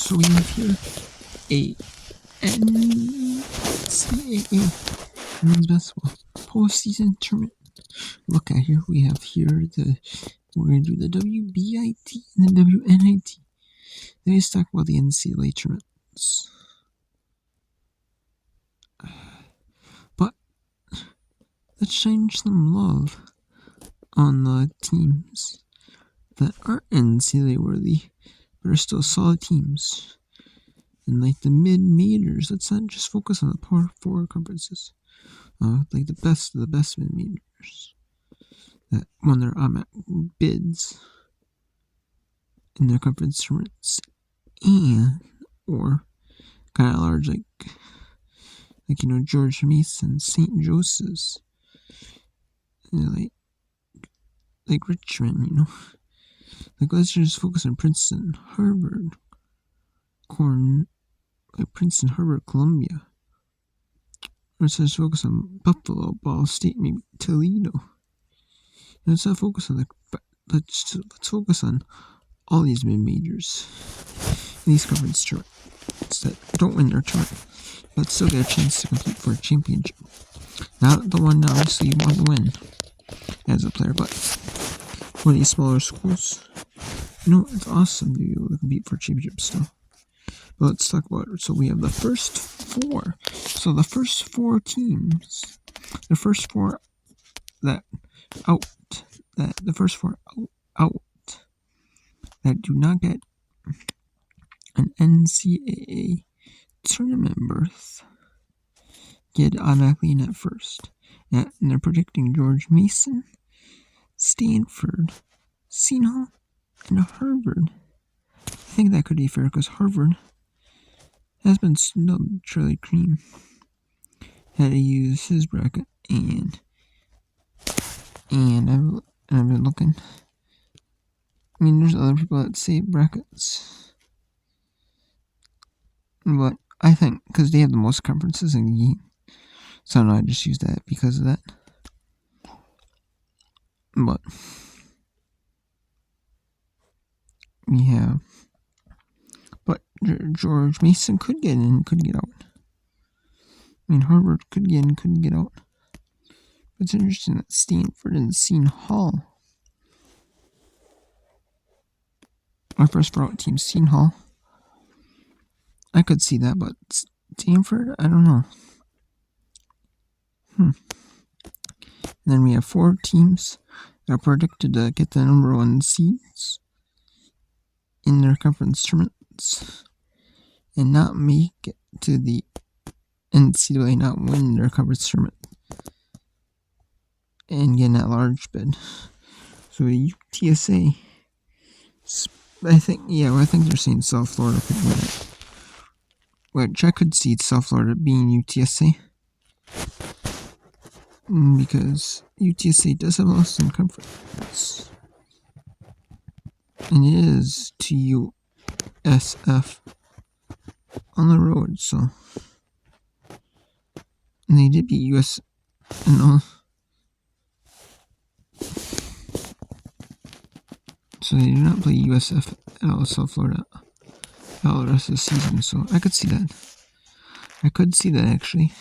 So we have here a NCAA men's basketball postseason tournament. Look at here, we have here we're going to do the WBIT and the WNIT. Then let's talk about the NCAA tournaments. But let's shine some love on the teams that aren't NCAA worthy, but are still solid teams. And like the mid-majors, let's not just focus on the Power 4 conferences. Like the best of the best mid-majors that won their bids in their conference tournaments, and or kind of large like George Mason, St. Joseph's, like Richmond, like let's just focus on Princeton, Harvard, Princeton, Harvard, Columbia. Let's just focus on Buffalo, Ball State, maybe Toledo. Let's not focus on let's focus on all these mid-majors in these conference tournaments that don't win their tournament, but still get a chance to compete for a championship. Not the one obviously you want to win as a player, but one of these smaller schools. It's awesome to be able to compete for championships still. But let's talk about it. So we have the first four. So the first four teams, the first four out that do not get an NCAA tournament berth get automatically in at first. And they're predicting George Mason, Stanford, Seton Hall, and Harvard. I think that could be fair because Harvard has been snubbed. Charlie Cream had to use his bracket, and I've been looking. There's other people that say brackets, but I think because they have the most conferences in the game, so I just use that because of that. But we have, George Mason could get in, could get out. Harvard could get in, couldn't get out. But it's interesting that Stanford and Seton Hall, our first four out team, Seton Hall, I could see that, but Stanford, I don't know. And then we have four teams that are predicted to get the number one seeds in their conference tournaments and not make it to the NCAA, not win their conference tournament and get that large bid. So UTSA, I think they're saying South Florida could win it, which I could see South Florida being UTSA because UTSA does have a loss in conference, and it is to USF on the road. So, and they did beat US and all. So they do not play USF at all, South Florida, all the rest of the season. So I could see that. Actually.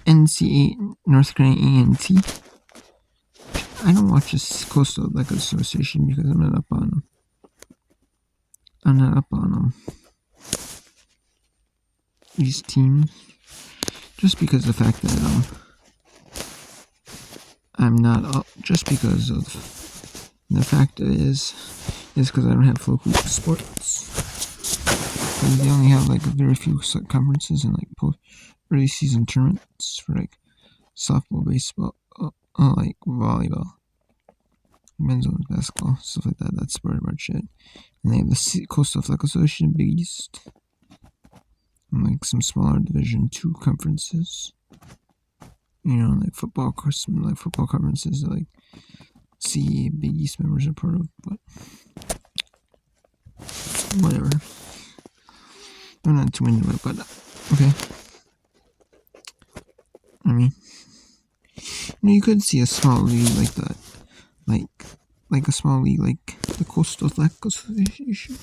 NCAA, North Carolina A&T. I don't watch this Coastal Athletic Association because I'm not up on them. These teams, just because of the fact that I'm not up, just because of the fact is because I don't have local sports. Because they only have very few conferences and early season tournaments for softball, baseball, volleyball, men's and basketball, stuff like that. That's pretty much it. And they have the Coastal Athletic Association, Big East, and some smaller Division II conferences. Football conferences that CAA, Big East members are part of, but whatever. I'm not too into it, but okay. You could see a small league like that, like a small league like the Coastal Athletic Association.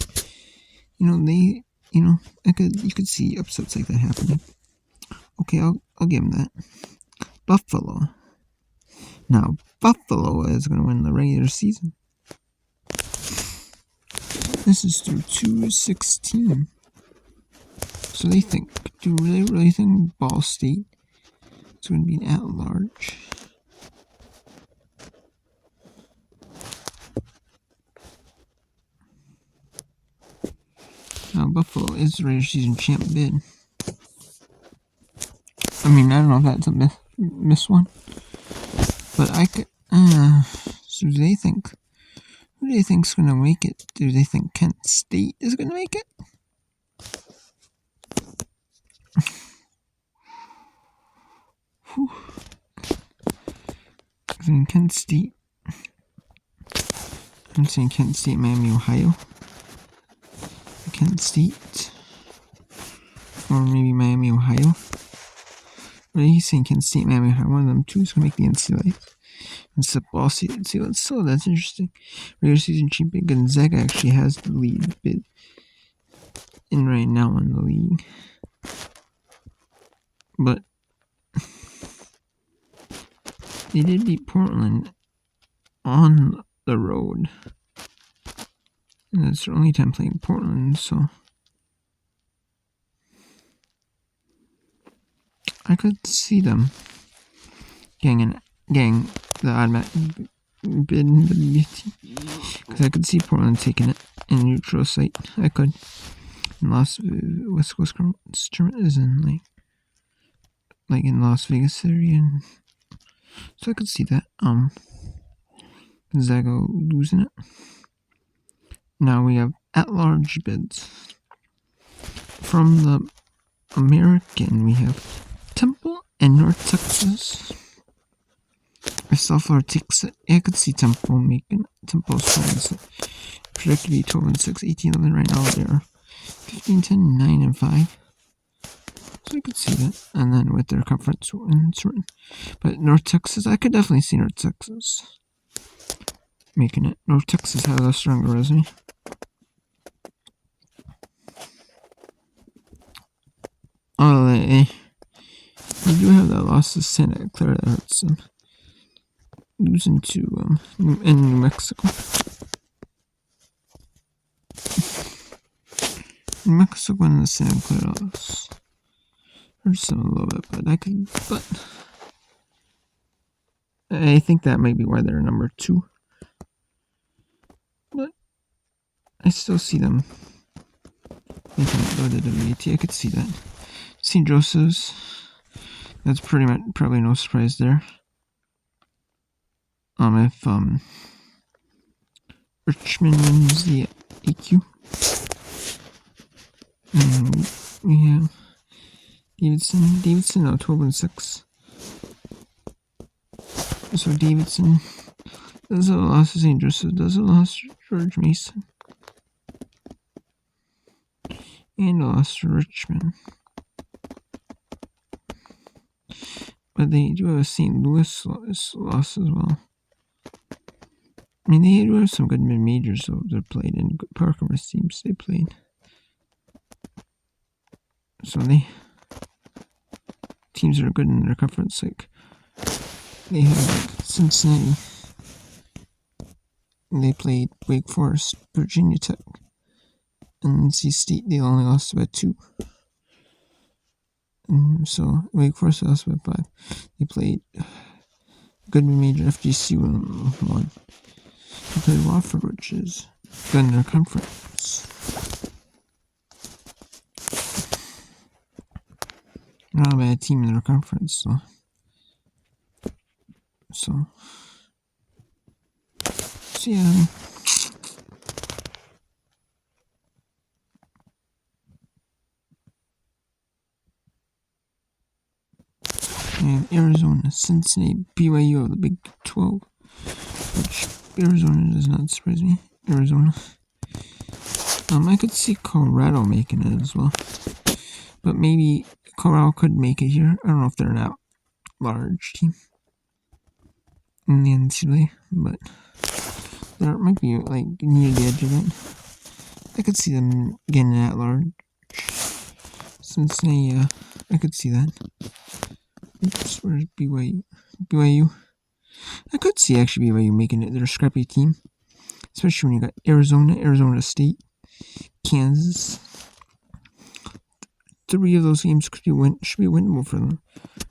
They you could see upsets like that happening. Okay, I'll give him that. Buffalo. Now, Buffalo is going to win the regular season. This is through 2-16. So do they really think Ball State is going to be an at-large? Now, Buffalo is the regular season champ bid. I mean, I don't know if that's a miss one. But I could, so do they think, who do they think's going to make it? Do they think Kent State is going to make it? I'm Kent State. I'm saying Kent State, Miami, Ohio. Kent State. Or maybe Miami, Ohio. Or he's saying Kent State, Miami, Ohio. One of them two is going to make the NCAA. Instead of Ball State. So that's interesting. Regular season champion Gonzaga actually has the lead bid in right now in the league. But they did beat Portland on the road. And that's their only time playing Portland, so I could see them getting the automatic bid in the WBIT. Because I could see Portland taking it in a neutral site. I could. And West Coast tournament is in like in Las Vegas area, and so I could see that. Gonzaga losing it. Now we have at-large bids. From the American, we have Temple and North Texas. If South Florida takes it, I could see Temple making it. Temple's projected to be 12-6, 18-11 right now. They are 15-10, 9-5. So I could see that. And then with their conference wins, but North Texas, I could definitely see North Texas making it. North Texas has a stronger resume. Oh, they do have that loss to Santa Clara that hurts them. Losing to in New Mexico. New Mexico and the Santa Clara loss hurts them a little bit, but I think that might be why they're number 2. But I still see them making it go to WBIT. I could see that. St. Joseph's, that's probably no surprise there. If Richmond wins the AQ, and we have Davidson, 12-6. So Davidson does a loss to St. Joseph, does a loss to George Mason, and a loss to Richmond. But they do have a St. Louis loss as well. I mean, they do have some good mid-majors though they're played, and good Parkhurst teams they played. So teams that are good in their conference, like they have Cincinnati. They played Wake Forest, Virginia Tech, and NC State. They only lost by 2. So Wake Forest lost by 5. They played good mid-major FGC won. They played Wofford, which is good in their conference. Not a bad team in their conference, so yeah. And Arizona, Cincinnati, BYU of the Big 12, which Arizona does not surprise me. Arizona. I could see Colorado making it as well, but maybe Colorado could make it here. I don't know if they're an at-large team in the NCAA, but there might be like near the edge of it. I could see them getting an at-large. Cincinnati, yeah, I could see that. Oops, where's BYU? BYU. I could see actually BYU making it. They're a scrappy team, especially when you got Arizona State, Kansas. 3 of those games should be winnable for them.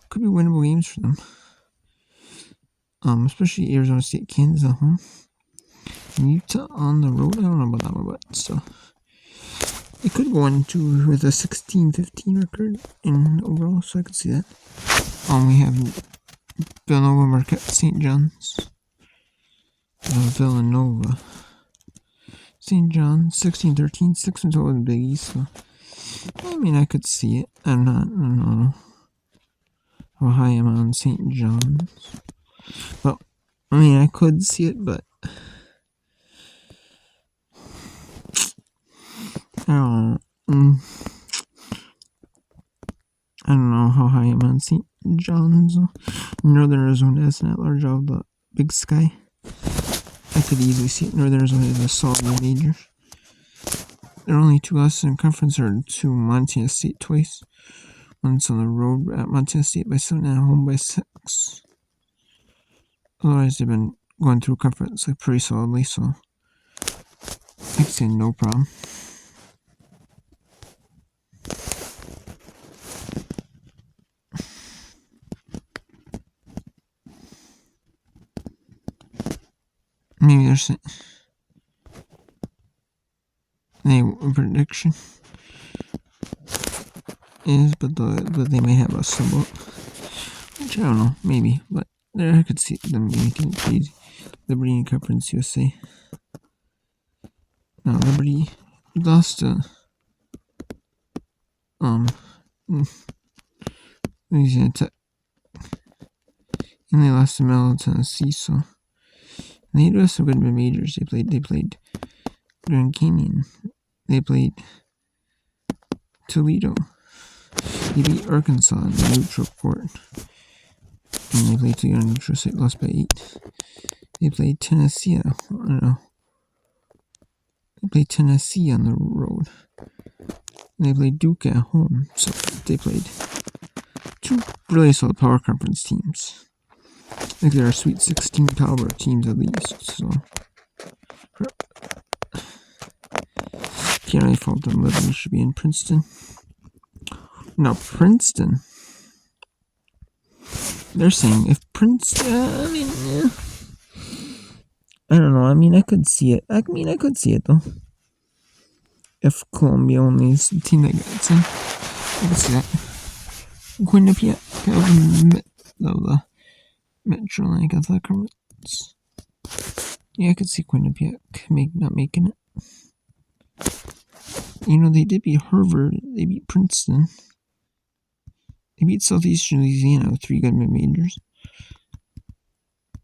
Could be winnable games for them. Especially Arizona State, Kansas at home, and Utah on the road. I don't know about that one, but still, it could go into with a 16-15 record in overall. So I could see that. We have Villanova, Marquette, St. John's. Villanova, St. John's, 16-13, 6-0 in the Big East. So I mean, I could see it. I don't know how high I'm on St. John's. Well, I mean, I could see it, but I don't know. I don't know how high I'm on St. John's. Northern Arizona is an at-large of the Big Sky. I could easily see it. Northern Arizona is a solid major. There are only 2 losses in conference are to Montana State twice. Once on the road at Montana State by 7 and at home by 6. Otherwise, they've been going through conference like pretty solidly, so I could say no problem. Maybe there's a prediction is, but they may have a sub, which I don't know, maybe, but there I could see them making it crazy. Liberty and Conference USA. No, Liberty lost to Louisiana Tech, and they lost to Middle Tennessee. So they do have some good majors. They played Grand Canyon. They played Toledo. They beat Arkansas in the neutral court. And they played Toledo on neutral site, lost by 8. They played Tennessee. I don't know. They played Tennessee on the road. And they played Duke at home. So they played 2 really solid power conference teams. I think there are Sweet 16 caliber teams at least. So can't really fault them. Liberty should be in Princeton. Now Princeton, they're saying if Princeton, I don't know. I mean, I could see it. I could see it though. If Columbia only is the team that gets in, I could see that. Quinnipiac of the Metro Atlantic Athletic Conference. Yeah, I could see Quinnipiac not making it. You know, they did beat Harvard. They beat Princeton. They beat Southeastern Louisiana with 3 good mid-majors.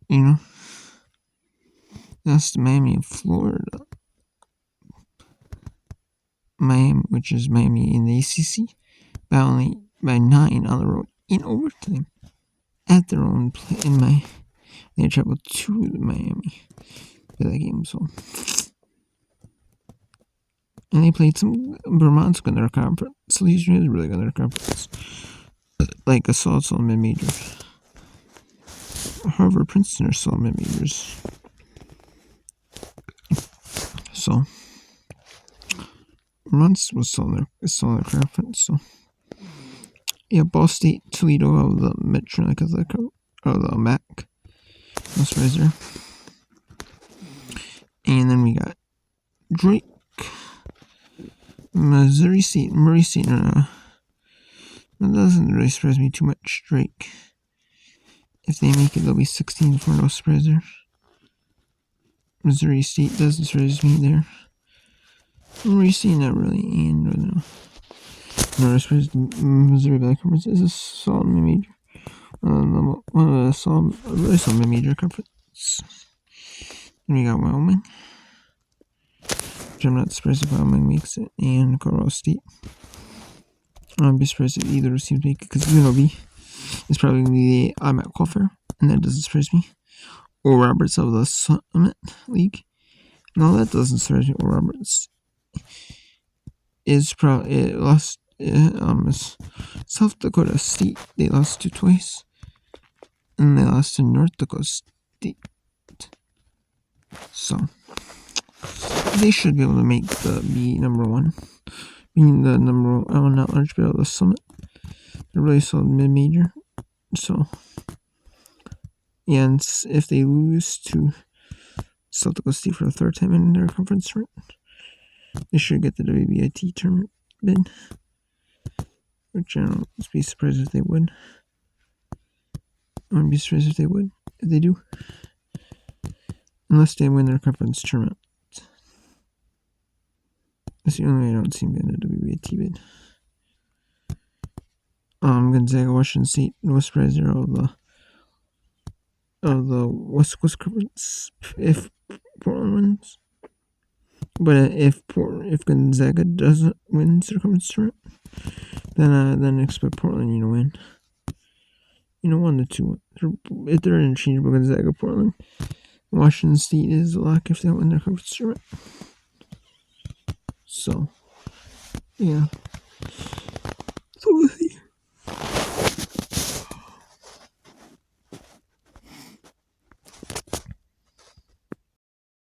You know, that's Miami and Florida. Miami, which is Miami in the ACC, by 9 on the road in overtime at their own play in Miami. They traveled to Miami for that game, so. And they played some Vermont's good in their conference. Southeastern is really good in their conference. Like a solid mid-major. Harvard, Princeton are solid mid-majors. So Vermont's was solid in their conference. So yeah, Ball State, Toledo of the Metro Athletic or the MAC. No surprise there. And then we got Drake, Missouri State, Murray State. That doesn't really surprise me too much. Drake, if they make it, they'll be 16-4. No surprise there. Missouri State doesn't surprise me there. Murray State, not really. And no surprise. Missouri Valley Conference is a solid major. One of the really solid major conference. Then we got Wyoming, which I'm not surprised if Wyoming makes it, and Colorado State. I'd be surprised if either of those teams make it, because UNLV is probably going to be the automatic qualifier, and that doesn't surprise me. Or Roberts of the Summit League. No, that doesn't surprise me. Or Roberts is probably lost South Dakota State. They lost to twice, and they lost to North Dakota State. So they should be able to be number one, being the number one at large bit of the Summit. They're really solid mid-major. So, and if they lose to South Dakota State for the third time in their conference tournament, they should get the WBIT tournament bid. Which I don't be surprised if they would. I wouldn't be surprised if they would. If they do. Unless they win their conference tournament. That's the only way I don't see them getting a WBIT bid. Gonzaga, Washington State, no surprise there of the West Coast Conference if Portland wins. But if Gonzaga doesn't win their conference tournament, then expect Portland to win. 1-2. They're interchangeable. Gonzaga, Portland, Washington State is a lock if they don't win their conference tournament. So, yeah. So we'll see.